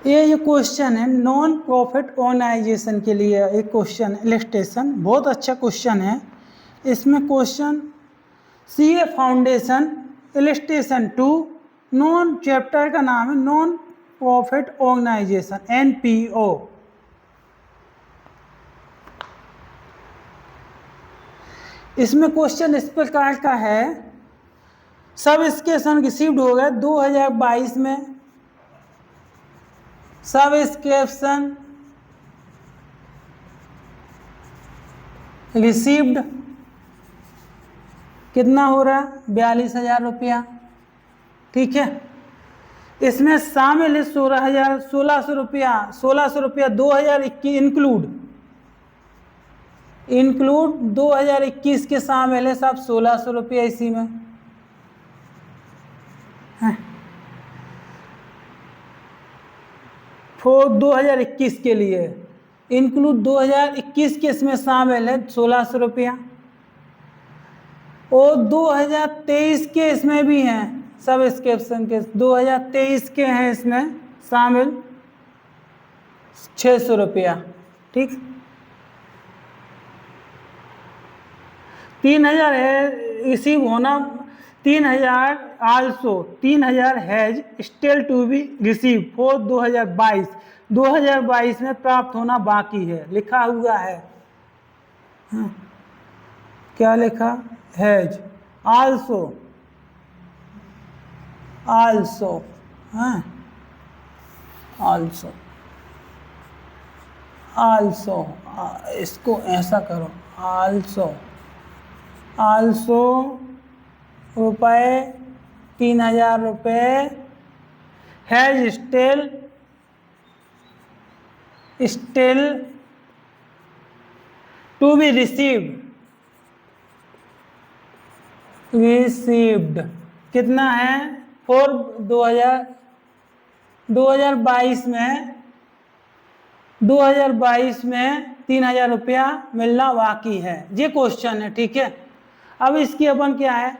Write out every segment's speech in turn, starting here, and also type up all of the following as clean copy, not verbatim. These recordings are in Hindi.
ये क्वेश्चन है नॉन प्रॉफिट ऑर्गेनाइजेशन के लिए एक क्वेश्चन इलस्ट्रेशन, बहुत अच्छा क्वेश्चन है। इसमें question CA foundation illustration 2 non chapter का नाम है नॉन प्रॉफिट ऑर्गेनाइजेशन एनपीओ। इसमें क्वेश्चन इस प्रकार का है, सब्सक्रिप्शन रिसीव्ड हो गए 2022 में, सब्सक्रिप्शन रिसीव्ड कितना हो रहा है 42,000 रुपया, ठीक है। इसमें शामिल है 1600 रुपया 2021 इंक्लूड 2021 के शामिल है सब 1600 रुपया इसी में है। 2021 के लिए इंक्लूड 2021 के इसमें शामिल है 1600 रुपया, और 2023 के इसमें भी हैं सब्सक्रिप्शन के 2023 के हैं इसमें शामिल 600 रुपया, ठीक। 3000 है रिसीव होना, 3000 also 3000 has still to be receive for 2022 में प्राप्त होना बाकी है, लिखा हुआ है। हाँ। क्या लिखा, हैज आल्सो हाँ आल्सो इसको ऐसा करो, आल्सो रुपये 3000 रुपये has still to be received कितना है फॉर 2022 में 3000 रुपया मिलना बाकी है, ये क्वेश्चन है, ठीक है। अब इसकी अपन क्या है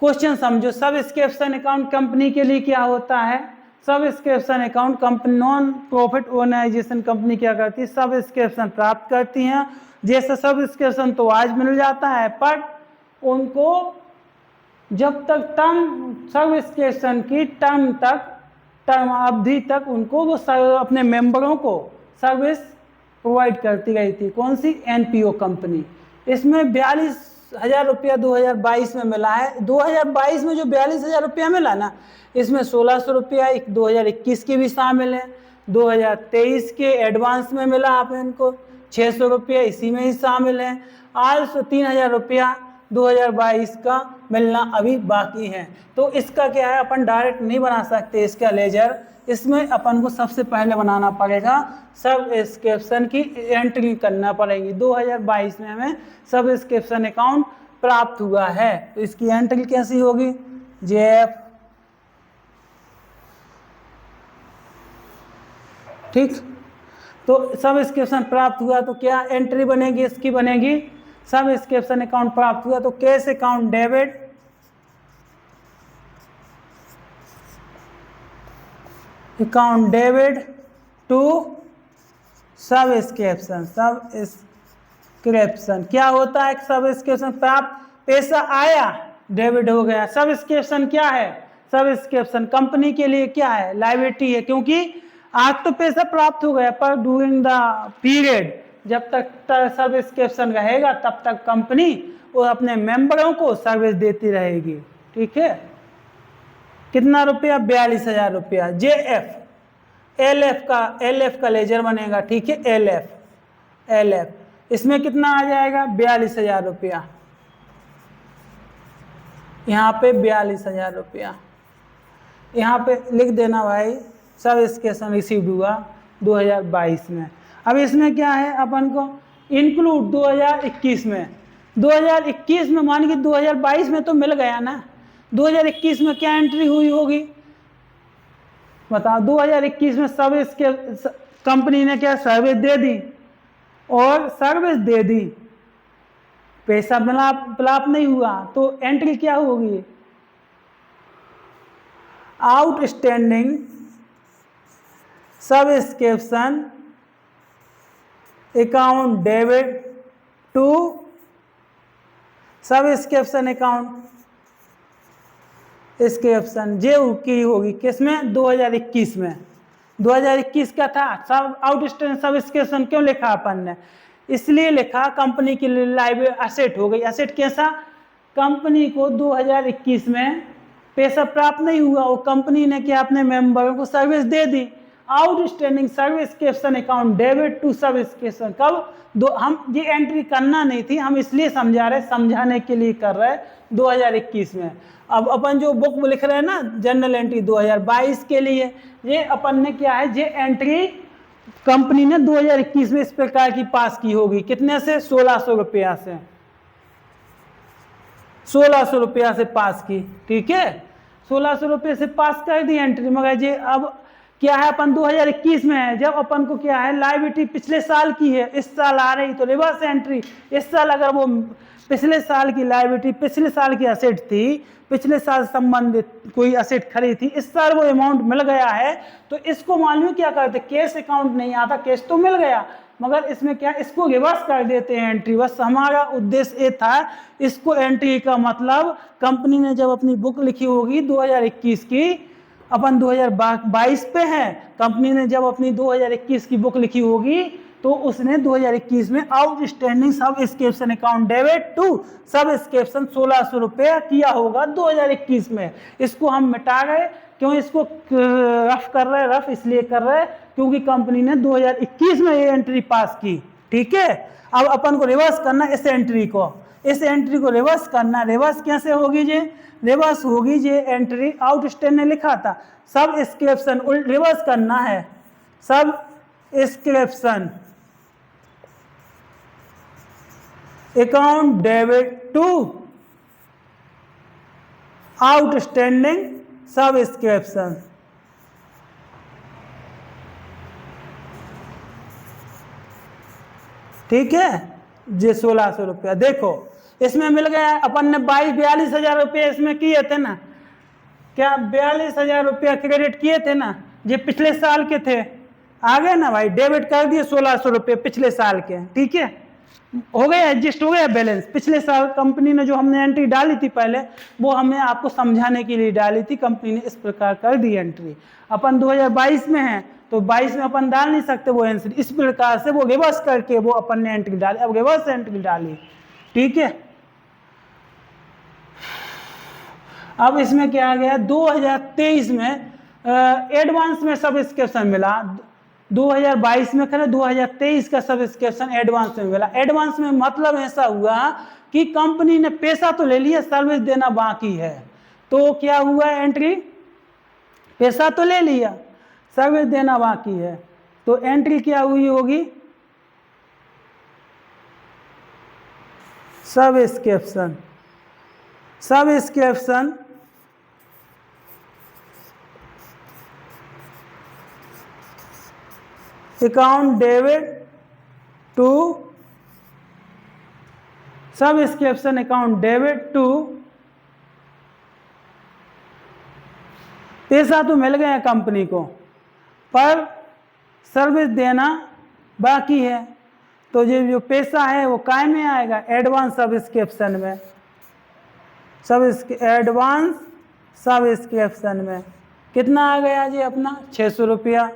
क्वेश्चन समझो। सब्सक्रिप्शन अकाउंट कंपनी के लिए क्या होता है, subscription account company non profit organisation company क्या करती है, सब्सक्रिप्शन प्राप्त करती हैं। जैसे सब्सक्रिप्शन तो आज मिल जाता है, पर उनको जब तक टर्म सब्सक्रिप्शन की टर्म अवधि तक उनको वो अपने मेंबरों को सर्विस प्रोवाइड करती रही थी। कौन सी, एनपीओ कंपनी। इसमें 42,000 रुपया 2022 में मिला है। 2022 में जो 42,000 रुपया मिला ना, इसमें 1600 रुपया 2021 के भी शामिल है, 2023 के एडवांस में मिला आप इनको 600 रुपया इसी में ही शामिल है। आज 3,000 रुपया 2022 का मिलना अभी बाकी है। तो इसका क्या है, अपन डायरेक्ट नहीं बना सकते इसका लेजर, इसमें अपन को सबसे पहले बनाना पड़ेगा सब्सक्रिप्शन की एंट्री करना पड़ेगी। 2022 में हमें सब्सक्रिप्शन अकाउंट प्राप्त हुआ है, तो इसकी एंट्री कैसी होगी, जेएफ, ठीक। तो सब्सक्रिप्शन प्राप्त हुआ तो क्या एंट्री बनेगी, इसकी बनेगी सब्सक्रिप्शन अकाउंट प्राप्त हुआ तो cash account debit to subscription. क्या होता है सब्सक्रिप्शन प्राप्त, पैसा आया डेबिट हो गया। सब्सक्रिप्शन क्या है, सब्सक्रिप्शन कंपनी के लिए क्या है, लायबिलिटी है, क्योंकि आज तो पैसा प्राप्त हो गया, पर ड्यूरिंग द पीरियड जब तक सब्सक्रिप्शन रहेगा तब तक कंपनी वो अपने मेंबरों को सर्विस देती रहेगी, ठीक है। कितना रुपया, 42,000 रुपया। जेएफ, एलएफ का लेजर बनेगा, ठीक है। एलएफ इसमें कितना आ जाएगा, 42,000 रुपया, यहाँ पे 42,000 रुपया, यहाँ पे लिख देना भाई सब्सक्रिप्शन रिसीव्ड हुआ 2022 में। अब इसमें क्या है, अपन को इंक्लूड 2021 में मान के 2022 में तो मिल गया ना, 2021 में क्या एंट्री हुई होगी बताओ। 2021 में सर्विस के कंपनी ने क्या सर्विस दे दी, और सर्विस दे दी, पैसा प्राप्त नहीं हुआ, तो एंट्री क्या होगी, outstanding subscription account debit to subscription account subscription जे की होगी किसमें 2021 में 2021 का था। सब आउटस्टैंडिंग सब्सक्रिप्शन क्यों लिखा अपन ने, इसलिए लिखा कंपनी के लिए लाइव एसेट हो गई। एसेट कैसा, कंपनी को 2021 में पैसा प्राप्त नहीं हुआ और कंपनी ने क्या अपने मेंबरों को सर्विस दे दी। Outstanding subscription account debit to subscription कब हम ये एंट्री करना नहीं थी, हम इसलिए समझाने के लिए कर रहे 2021 में। अब अपन जो बुक में लिख रहे हैं ना जनरल एंट्री 2022 के लिए, ये अपन ने क्या है, ये एंट्री कंपनी ने 2021 में इस प्रकार की पास की होगी। कितने से, 1600 रुपया से, 1600 रुपया से पास की। ठीक है, 1600 रुपये से पास कर दी एंट्री। मगर ये अब क्या है, अपन 2021 में है, जब अपन को क्या है लायबिलिटी पिछले साल की है, इस साल आ रही तो रिवर्स एंट्री। इस साल अगर वो पिछले साल की लायबिलिटी, पिछले साल की एसेट थी, पिछले साल संबंधित कोई एसेट खरीदी थी, इस साल वो अमाउंट मिल गया है, तो इसको मालूम क्या करते, कैश अकाउंट नहीं आता, कैश तो मिल गया मगर इसमें क्या, इसको रिवर्स कर देते हैं एंट्री। बस हमारा उद्देश्य ये था, इसको एंट्री का मतलब कंपनी ने जब अपनी बुक लिखी होगी 2021 की, अपन 2022 पे है, कंपनी ने जब अपनी 2021 की बुक लिखी होगी तो उसने 2021 में outstanding subscription account debit to subscription 1600 रुपये किया होगा 2021 में। इसको हम मिटा गए, क्यों इसको रफ कर रहे, रफ इसलिए कर रहे क्योंकि कंपनी ने 2021 में ये एंट्री पास की। ठीक है, अब अपन को रिवर्स करना इस एंट्री को, इस एंट्री को रिवर्स करना। रिवर्स कैसे होगी जी, रिवर्स होगी जे एंट्री आउटस्टैंडिंग लिखा था, सब्सक्रिप्शन रिवर्स करना है, subscription account debit to outstanding subscription. ठीक है, जे 1600 रुपया देखो इसमें मिल गया। अपन ने 42,000 रुपये इसमें किए थे ना, क्या 42,000 रुपया क्रेडिट किए थे ना, ये पिछले साल के थे, आ गए ना भाई, डेबिट कर दिए 1600 रुपये पिछले साल के। ठीक है, हो गया, एडजस्ट हो गया बैलेंस। पिछले साल कंपनी ने जो हमने एंट्री डाली थी पहले, वो हमने आपको समझाने के लिए डाली थी, कंपनी ने इस प्रकार कर दी एंट्री। अपन 2022 में है तो 22 में अपन डाल नहीं सकते वो एंट्री, इस प्रकार से वो रिवर्स करके वो अपन ने एंट्री डाली, अब रिवर्स एंट्री डाली। ठीक है, अब इसमें क्या आ गया, 2023 में एडवांस में सब्सक्रिप्शन मिला, 2022 में खरे 2023 का सब्सक्रिप्शन एडवांस में मिला। एडवांस में मतलब ऐसा हुआ कि कंपनी ने पैसा तो ले लिया, सर्विस देना बाकी है। तो क्या हुआ, एंट्री पैसा तो ले लिया, सर्विस देना बाकी है, तो एंट्री क्या हुई होगी, subscription, subscription account debit to subscription account debit to, पैसा तो मिल गया कंपनी को पर सर्विस देना बाकी है, तो ये जो पैसा है वो काय में आएगा, एडवांस सब्सक्रिप्शन में, एडवांस सब्सक्रिप्शन में। कितना आ गया जी अपना, 600 रुपया,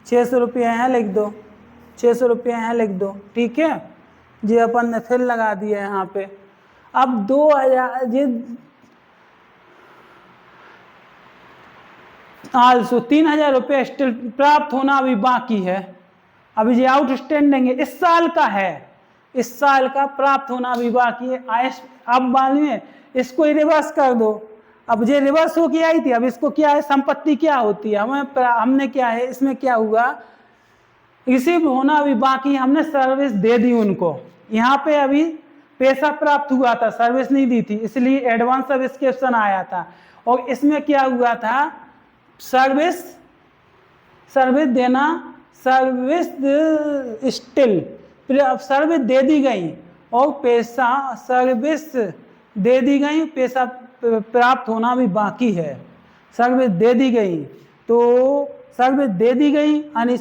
600 रुपये यहाँ लिख दो, 600 रुपये यहाँ लिख दो। ठीक है जी, अपन ने फिर लगा दिया यहाँ पे। अब 2000 जी आल्सो 3000 रुपये स्टिल प्राप्त होना अभी बाकी है, अभी ये आउटस्टैंडिंग है, इस साल का है, इस साल का प्राप्त होना अभी बाकी है। अब मालूम है, इसको रिवर्स कर दो, अब ये रिवर्स हो के आई थी, अब इसको क्या है, संपत्ति क्या होती है, हमने क्या है, इसमें क्या हुआ, रिसीव होना अभी बाकी, हमने सर्विस दे दी उनको, यहाँ पे अभी पैसा प्राप्त हुआ था, सर्विस नहीं दी थी, इसलिए एडवांस सब्सक्रिप्शन आया था। और इसमें क्या हुआ था, सर्विस देना, सर्विस स्टिल, सर्विस दे दी गई और पैसा, सर्विस दे दी गई, पैसा प्राप्त होना भी बाकी है, सर्विस दे दी गई, तो सर्विस दे दी गई, यानी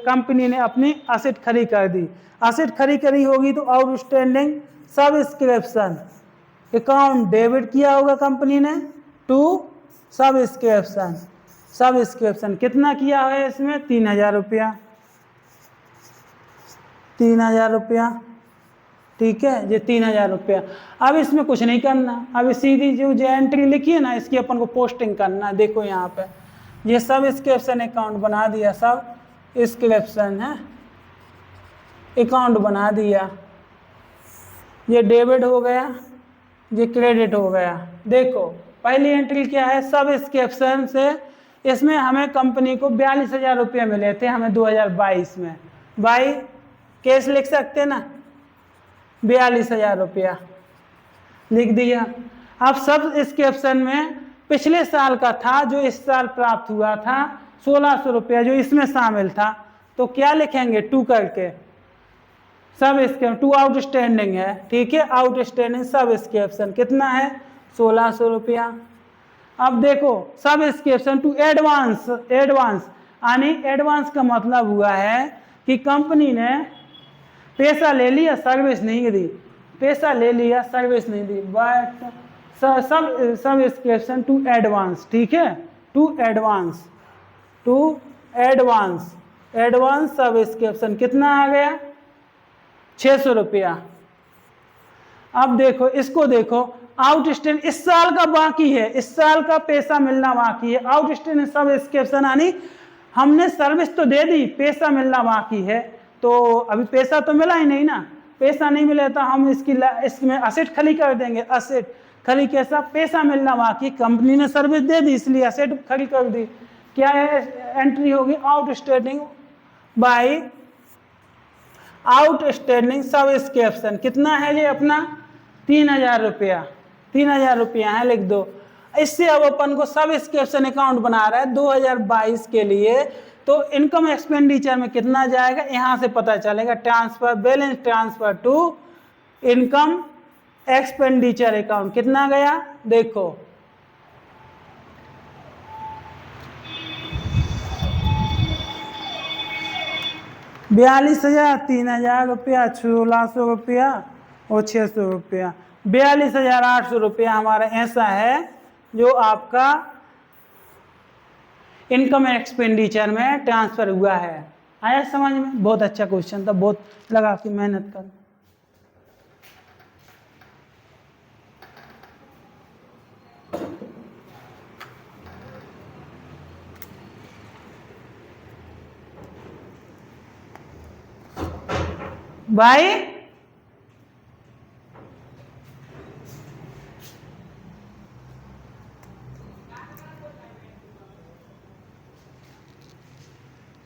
कंपनी ने अपनी असेट खड़ी कर दी। असेट खड़ी करी होगी तो आउटस्टैंडिंग सब्सक्रिप्शन अकाउंट डेबिट किया होगा कंपनी ने टू सब्सक्रिप्शन कितना किया है इसमें 3000 रुपया, 3000 रुपया, ठीक है, ये 3000 रुपया। अब इसमें कुछ नहीं करना, अब सीधी जो एंट्री लिखी है ना इसकी अपन को पोस्टिंग करना है। देखो यहाँ पे ये सब्सक्रिप्शन अकाउंट बना दिया, सब्सक्रिप्शन है अकाउंट बना दिया, ये डेबिट हो गया, ये क्रेडिट हो गया। देखो पहली एंट्री क्या है सब्सक्रिप्शन से, इसमें हमें कंपनी को 42,000 रुपये मिले थे हमें 2022 में, बाई कैश लिख सकते ना 42,000 रुपया लिख दिया। अब सब्सक्रिप्शन में पिछले साल का था जो इस साल प्राप्त हुआ था 1600 रुपया जो इसमें शामिल था, तो क्या लिखेंगे 2 करके, सब्सक्रिप्शन 2 आउटस्टैंडिंग है, ठीक है, आउटस्टैंडिंग सब्सक्रिप्शन कितना है 1600 रुपया। अब देखो सब्सक्रिप्शन टू एडवांस, एडवांस यानी एडवांस का मतलब हुआ है कि कंपनी ने पैसा ले लिया सर्विस नहीं दी, पैसा ले लिया सर्विस नहीं दी, बट सब्सक्रिप्शन टू एडवांस, ठीक है, टू एडवांस एडवांस सब्सक्रिप्शन कितना आ गया 600 रुपया। अब देखो इसको देखो आउटस्टैंडिंग इस साल का बाकी है, इस साल का पैसा मिलना बाकी है, आउटस्टैंडिंग सब्सक्रिप्शन यानी हमने सर्विस तो दे दी पैसा मिलना बाकी है, तो अभी पैसा तो मिला ही नहीं ना, पैसा नहीं मिला तो हम इसमें असेट खड़ी कर देंगे, असेट खड़ी कैसा पैसा मिलना बाकी, कंपनी ने सर्विस दे दी इसलिए असेट खड़ी कर दी। क्या है एंट्री होगी आउटस्टैंडिंग बाय आउटस्टैंडिंग सब्सक्रिप्शन कितना है ये अपना 3000 रुपया, 3000 रुपया है लिख दो। इससे अब अपन को सब्सक्रिप्शन अकाउंट बना रहा है 2022 के लिए, तो इनकम एक्सपेंडिचर में कितना जाएगा यहाँ से पता चलेगा, transfer balance transfer to income expenditure account कितना गया देखो, बयालीस हजार 3000 रुपया 1600 रुपया और 600 रुपया, 42,800 रुपया हमारा ऐसा है जो आपका इनकम एक्सपेंडिचर में ट्रांसफर हुआ है। आया समझ में? बहुत अच्छा क्वेश्चन था, बहुत लगा कि मेहनत कर। भाई